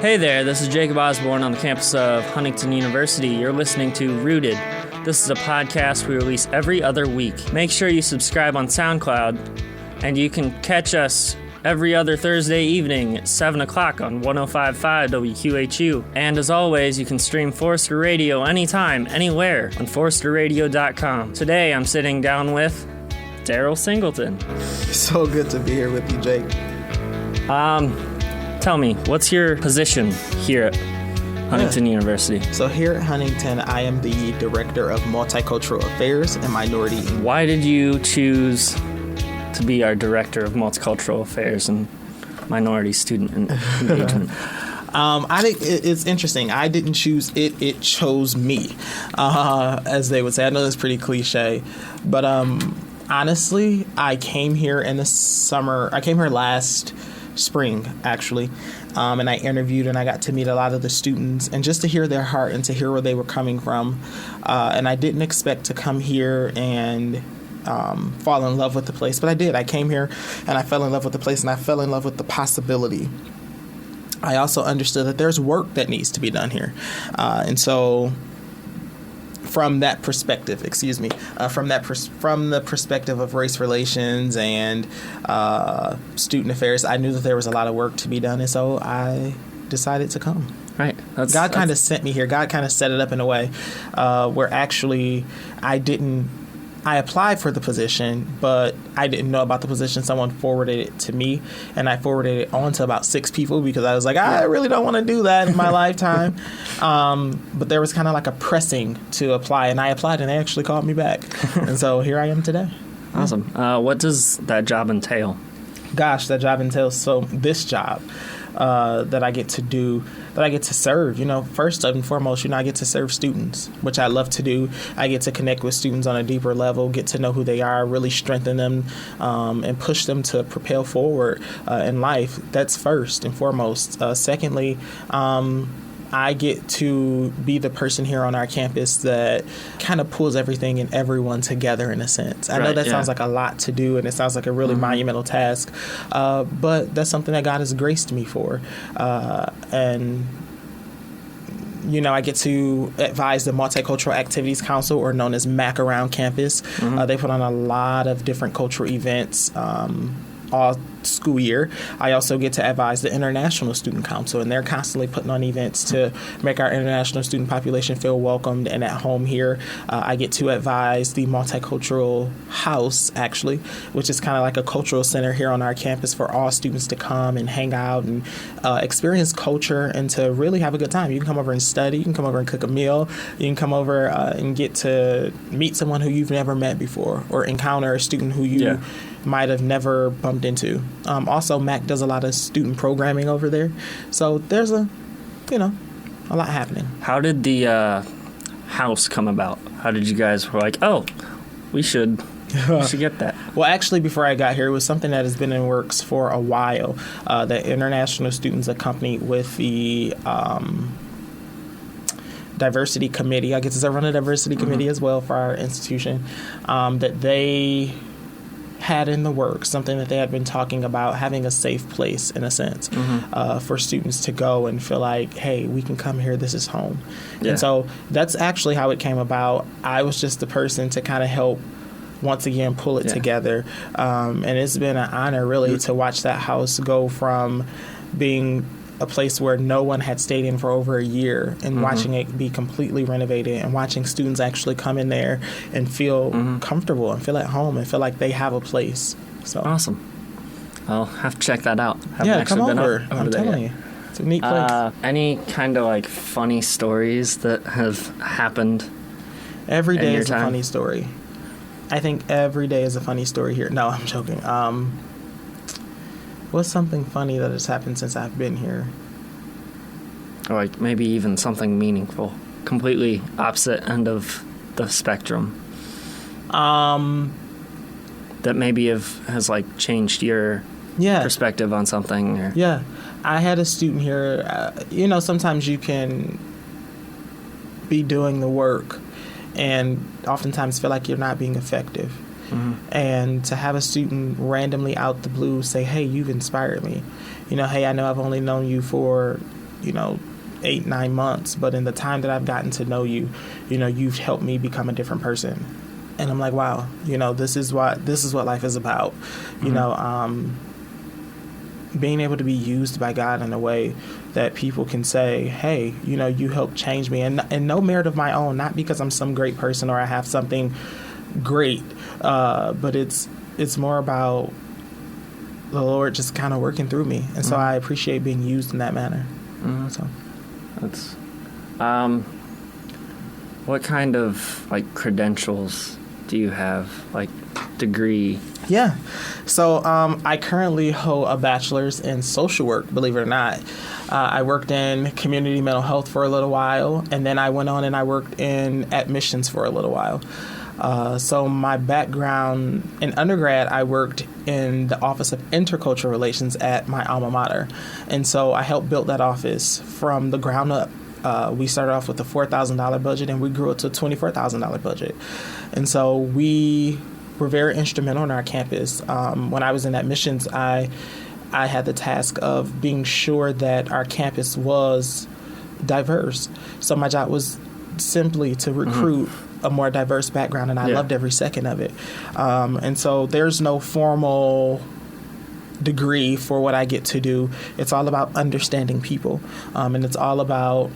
Hey there, this is Jacob Osborn on the campus of Huntington University. You're listening to Rooted. This is a podcast we release every other week. Make sure you subscribe on SoundCloud, and you can catch us every other Thursday evening at 7 o'clock on 105.5 WQHU. And as always, you can stream Forrester Radio anytime, anywhere on ForresterRadio.com. Today, I'm sitting down with Daryl Singleton. So good to be here with you, Jake. Tell me, what's your position here at Huntington University? So here at Huntington, I am the Director of Multicultural Affairs and Minority. Why did you choose to be our Director of Multicultural Affairs and Minority Student Engagement? I think it's interesting. I didn't choose it; it chose me, as they would say. I know that's pretty cliche, but honestly, I came here in the summer. I came here last spring, actually, and I interviewed and I got to meet a lot of the students and just to hear their heart and to hear where they were coming from. And I didn't expect to come here and fall in love with the place, but I did. I came here and I fell in love with the place and I fell in love with the possibility. I also understood that there's work that needs to be done here. And so from that perspective, from the perspective of race relations and student affairs, I knew that there was a lot of work to be done, and so I decided to come. Right. God kind of sent me here. God kind of set it up in a way where actually I applied for the position, but I didn't know about the position. Someone forwarded it to me, and I forwarded it on to about 6 people because I was like, I really don't want to do that in my lifetime. But there was kind of like a pressing to apply, and I applied, and they actually called me back. And so here I am today. Awesome. What does that job entail? Gosh, that job entails this job that I get to do, that I get to serve. First and foremost, I get to serve students, which I love to do. I get to connect with students on a deeper level, get to know who they are, really strengthen them, and push them to propel forward in life. That's first and foremost. Secondly, I get to be the person here on our campus that kind of pulls everything and everyone together in a sense. I know that sounds like a lot to do, and it sounds like a really monumental task, but that's something that God has graced me for. And I get to advise the Multicultural Activities Council, or known as MAC, around campus. They put on a lot of different cultural events all school year. I also get to advise the International Student Council, and they're constantly putting on events to make our international student population feel welcomed and at home here. I get to advise the Multicultural House, actually, which is kind of like a cultural center here on our campus for all students to come and hang out and experience culture and to really have a good time. You can come over and study. You can come over and cook a meal. You can come over and get to meet someone who you've never met before, or encounter a student who you might have never bumped into. Also, MAC does a lot of student programming over there. So there's a lot happening. How did the house come about? How did you guys were like, oh, we should get that? Well, actually, before I got here, it was something that has been in works for a while. The international students accompanied with the diversity committee. I get to run a diversity committee as well for our institution, that they had in the works, something that they had been talking about, having a safe place, in a sense, for students to go and feel like, hey, we can come here, this is home. And so that's actually how it came about. I was just the person to kind of help, once again, pull it together. And it's been an honor, really, to watch that house go from being a place where no one had stayed in for over a year, and watching it be completely renovated, and watching students actually come in there and feel comfortable and feel at home and feel like they have a place. So awesome. I'll have to check that out. Come over. I'm telling you. It's a neat place. Any kind of like funny stories that have happened? Every day is a funny story. I think every day is a funny story here. No, I'm joking. What's something funny that has happened since I've been here? Or like maybe even something meaningful. Completely opposite end of the spectrum. That maybe has like changed your perspective on something. Or... Yeah. I had a student here. Sometimes you can be doing the work and oftentimes feel like you're not being effective. And to have a student randomly out the blue say, hey, you've inspired me. Hey, I know I've only known you for, 8-9 months, but in the time that I've gotten to know you, you've helped me become a different person. And I'm like, wow, this is what life is about. Being able to be used by God in a way that people can say, hey, you helped change me, and no merit of my own, not because I'm some great person or I have something great, but it's more about the Lord just kind of working through me, and so I appreciate being used in that manner. So that's what kind of credentials do you have, degree? Yeah. So I currently hold a bachelor's in social work, believe it or not. I worked in community mental health for a little while, and then I went on and I worked in admissions for a little while. So my background in undergrad, I worked in the Office of Intercultural Relations at my alma mater. And so I helped build that office from the ground up. We started off with a $4,000 budget, and we grew it to a $24,000 budget. And so we were very instrumental in our campus. When I was in admissions, I had the task of being sure that our campus was diverse. So my job was simply to recruit a more diverse background, and I loved every second of it. And so there's no formal degree for what I get to do. It's all about understanding people, and it's all about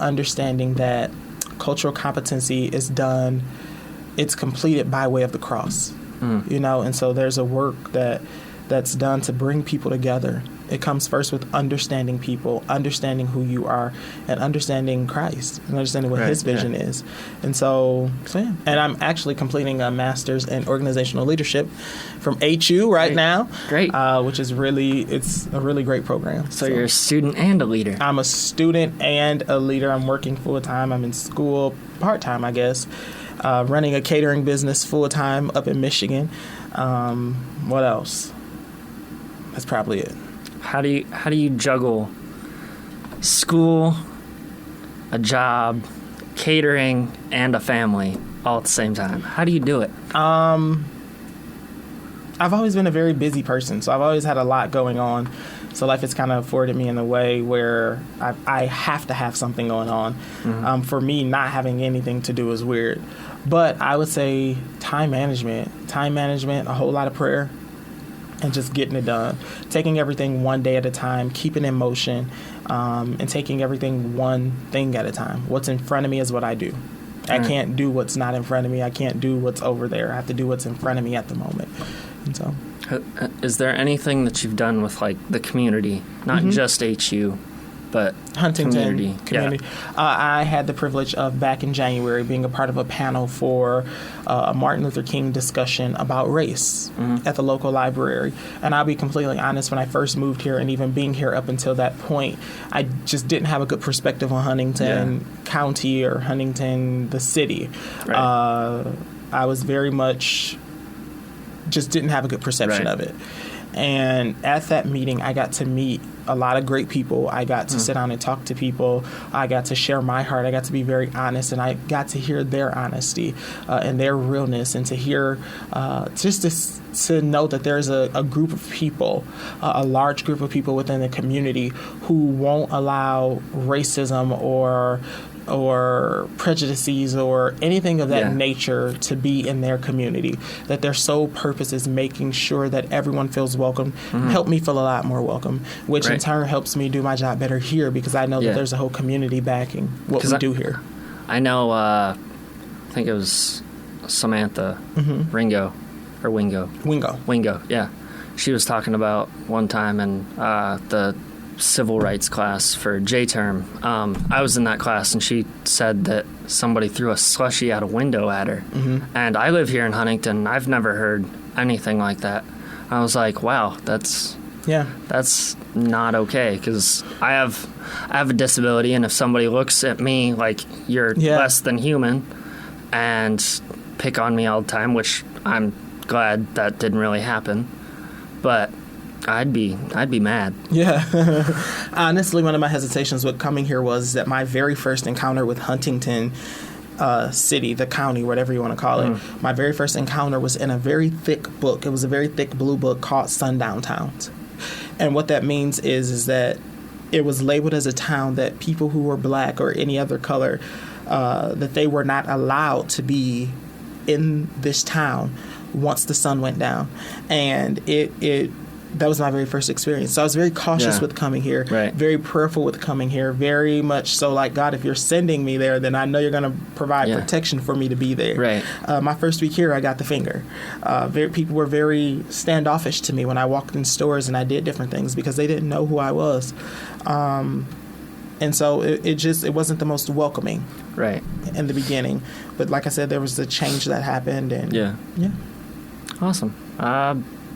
understanding that cultural competency is done. It's completed by way of the cross, and so there's a work that's done to bring people together. It comes first with understanding people, understanding who you are, and understanding Christ, and understanding what His vision is. And so yeah. And I'm actually completing a master's in organizational leadership from HU right now. Great. Which is it's a really great program. So you're a student and a leader. I'm a student and a leader. I'm working full-time. I'm in school part-time, I guess. Running a catering business full-time up in Michigan. What else? That's probably it. How do you juggle school, a job, catering, and a family all at the same time? How do you do it? I've always been a very busy person, so I've always had a lot going on. So life has kind of afforded me in a way where I have to have something going on. For me, not having anything to do is weird. But I would say time management, a whole lot of prayer, and just getting it done. Taking everything one day at a time, keeping in motion, and taking everything one thing at a time. What's in front of me is what I do. I can't do what's not in front of me. I can't do what's over there. I have to do what's in front of me at the moment. And so, is there anything that you've done with the community, not just HU, but Huntington community? Yeah. I had the privilege of, back in January, being a part of a panel for a Martin Luther King discussion about race at the local library. And I'll be completely honest, when I first moved here, and even being here up until that point, I just didn't have a good perspective on Huntington County or Huntington, the city. Right. I was very much just didn't have a good perception of it. And at that meeting, I got to meet a lot of great people. I got to sit down and talk to people. I got to share my heart. I got to be very honest, and I got to hear their honesty and their realness, and to hear to know that there's a group of people, a large group of people within the community who won't allow racism or prejudices or anything of that nature to be in their community, that their sole purpose is making sure that everyone feels welcome, help me feel a lot more welcome, which in turn helps me do my job better here, because I know that there's a whole community backing what we do here. I know, I think it was Samantha Wingo, yeah. She was talking about one time in the civil rights class for J-term. I was in that class, and she said that somebody threw a slushie out a window at her. And I live here in Huntington. I've never heard anything like that. I was like, wow, that's not okay, because I have a disability, and if somebody looks at me like you're less than human and pick on me all the time, which I'm glad that didn't really happen, but I'd be mad. Yeah. Honestly, one of my hesitations with coming here was that my very first encounter with Huntington city, the county, whatever you want to call it, my very first encounter was in a very thick book. It was a very thick blue book called Sundown Towns. And what that means is that it was labeled as a town that people who were black or any other color, that they were not allowed to be in this town once the sun went down. And that was my very first experience. So I was very cautious with coming here, very prayerful with coming here, very much so like, God, if you're sending me there, then I know you're going to provide protection for me to be there. Right. My first week here, I got the finger. People were very standoffish to me when I walked in stores and I did different things because they didn't know who I was. And so it wasn't the most welcoming in the beginning. But like I said, there was the change that happened. And yeah. Awesome.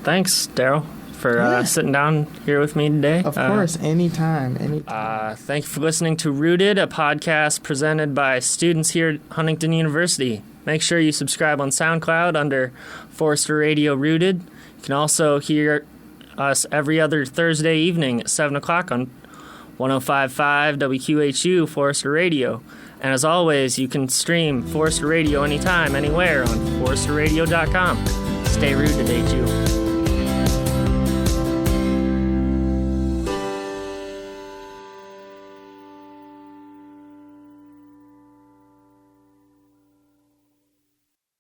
Thanks, Daryl, for sitting down here with me today. Of course, anytime. Thank you for listening to Rooted, a podcast presented by students here at Huntington University. Make sure you subscribe on SoundCloud under Forester Radio Rooted. You can also hear us every other Thursday evening at 7 o'clock on 105.5 WQHU Forester Radio. And as always, you can stream Forester Radio anytime, anywhere on foresterradio.com. Stay rooted, HU.